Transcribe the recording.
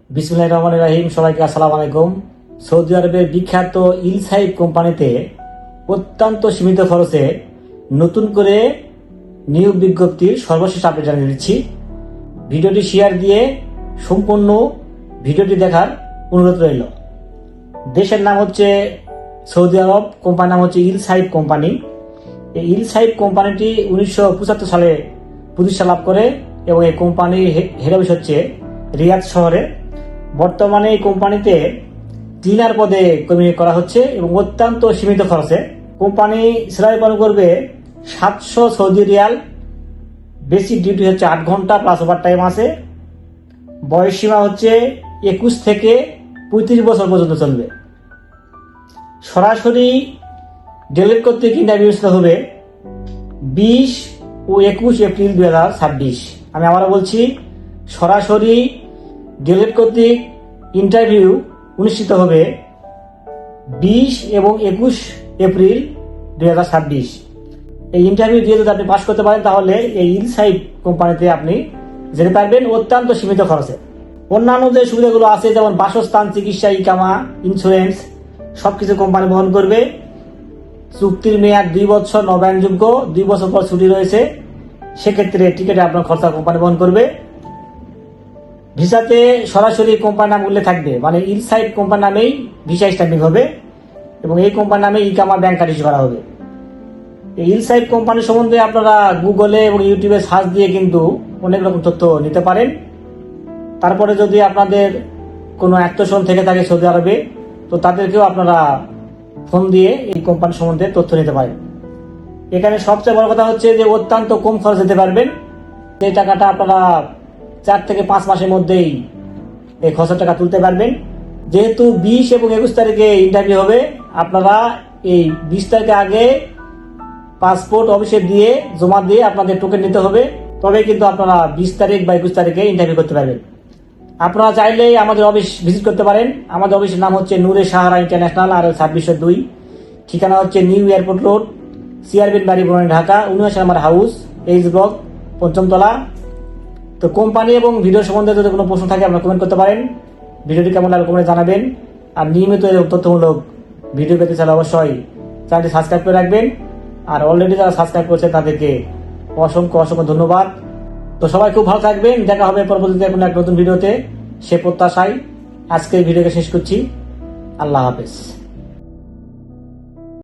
বিসমিল্লাহির রহমানির রহিম। সবাইকে আসসালামু আলাইকুম। সৌদি আরবের বিখ্যাত ইলসাইব কোম্পানিতে অত্যন্ত সীমিত খরচে নতুন করে নিয়োগ বিজ্ঞপ্তির সর্বশেষ আপডেট জানিয়ে দিচ্ছি। ভিডিওটি শেয়ার দিয়ে সম্পূর্ণ ভিডিওটি দেখার অনুরোধ রইল। দেশের নাম হচ্ছে সৌদি আরব, কোম্পানির নাম হচ্ছে ইলসাইব কোম্পানি। এই ইলসাইব কোম্পানিটি 1975 সালে প্রতিষ্ঠা লাভ করে এবং এই কোম্পানির হেড অফিস হচ্ছে রিয়াদ শহরে। বর্তমানে এই কোম্পানিতে ক্লিনার পদে কর্মী নিয়োগ করা হচ্ছে এবং অত্যন্ত সীমিত খরচে। কোম্পানি স্যালারি প্রদান করবে 700 সৌদি রিয়াল। বেসিক ডিউটি হচ্ছে 8 ঘন্টা প্লাস ওভার টাইম আছে। বয়স সীমা হচ্ছে 21 থেকে 35 বছর পর্যন্ত চলবে। সরাসরি ডেলিট কর্তৃক ইন্টারভিউ হবে 20 ও 21 এপ্রিল 2026। আমি আবারও বলছি, সরাসরি ডেলিট কর্তৃক ইন্টারভিউ অনুষ্ঠিত হবে 20 এবং 21 এপ্রিল 2026। এই ইন্টারভিউ দিয়ে যদি আপনি পাস করতে পারেন তাহলে এই ইলসাইব কোম্পানিতে আপনি যেতে পারবেন অত্যন্ত সীমিত খরচে। অন্যান্য যে সুবিধাগুলো আছে যেমন বাসস্থান, চিকিৎসা, ইকামা, ইন্স্যুরেন্স সবকিছু কোম্পানি বহন করবে। চুক্তির মেয়াদ 2 বছর, নবায়নযোগ্য, 2 বছর পর ছুটি রয়েছে। সেক্ষেত্রে টিকিটে আপনার খরচা কোম্পানি বহন করবে। ভিসাতে সরাসরি কোম্পানির নাম উল্লেখ থাকবে, মানে ইলসাইব কোম্পানির নামেই ভিসা স্ট্যাম্পিং হবে এবং এই কোম্পানির নামে ইকামা ব্যাংক কার্ড ইস্যু করা হবে। এই ইলসাইব কোম্পানি সম্বন্ধে আপনারা গুগলে এবং ইউটিউবে সার্চ দিয়ে কিন্তু অনেক রকম তথ্য নিতে পারেন। তারপরে যদি আপনাদের কোনো আত্মীয়স্বজন থেকে থাকে সৌদি আরবে, তো তাদেরকেও আপনারা ফোন দিয়ে এই কোম্পানি সম্বন্ধে তথ্য নিতে পারেন। এখানে সবচেয়ে বড় কথা হচ্ছে যে অত্যন্ত কম খরচ দিতে পারবেন। এই টাকাটা আপনারা 4 থেকে 5 মাসের মধ্যেই এই খরচের টাকা তুলতে পারবেন। যেহেতু 20 এবং 21 তারিখে ইন্টারভিউ হবে, আপনারা এই 20 তারিখের আগে পাসপোর্ট অফিসে দিয়ে জমা দিয়ে আপনাদের টোকেন নিতে হবে। তবে কিন্তু আপনারা 20 তারিখ বা 21 তারিখে ইন্টারভিউ করতে পারবেন। আপনারা চাইলেই আমাদের অফিস ভিজিট করতে পারেন। আমাদের অফিসের নাম হচ্ছে নূরে সাহারা ইন্টারন্যাশনাল, আর 2602। ঠিকানা হচ্ছে নিউ এয়ারপোর্ট রোড, সিআরবিন বাড়ি, বনানী, ঢাকা, 79 নম্বর হাউস, এইচ ব্লক, 5ম তলা। তো কোম্পানি এবং ভিডিও সম্বন্ধে যদি কোনো প্রশ্ন থাকে আপনারা কমেন্ট করতে পারেন। ভিডিওটি কেমন লাগবে কমেন্টে জানাবেন। আর নিয়মিত এরকম তথ্যমূলক ভিডিও পেতে চাইলে অবশ্যই চ্যানেলটি সাবস্ক্রাইব করে রাখবেন। আর অলরেডি যারা সাবস্ক্রাইব করেছে তাদেরকে অসংখ্য ধন্যবাদ। তো সবাই খুব ভালো থাকবেন। দেখা হবে পরবর্তীতে কোনো এক নতুন ভিডিওতে, সে প্রত্যাশায় আজকের ভিডিওকে শেষ করছি। আল্লাহ হাফেজ।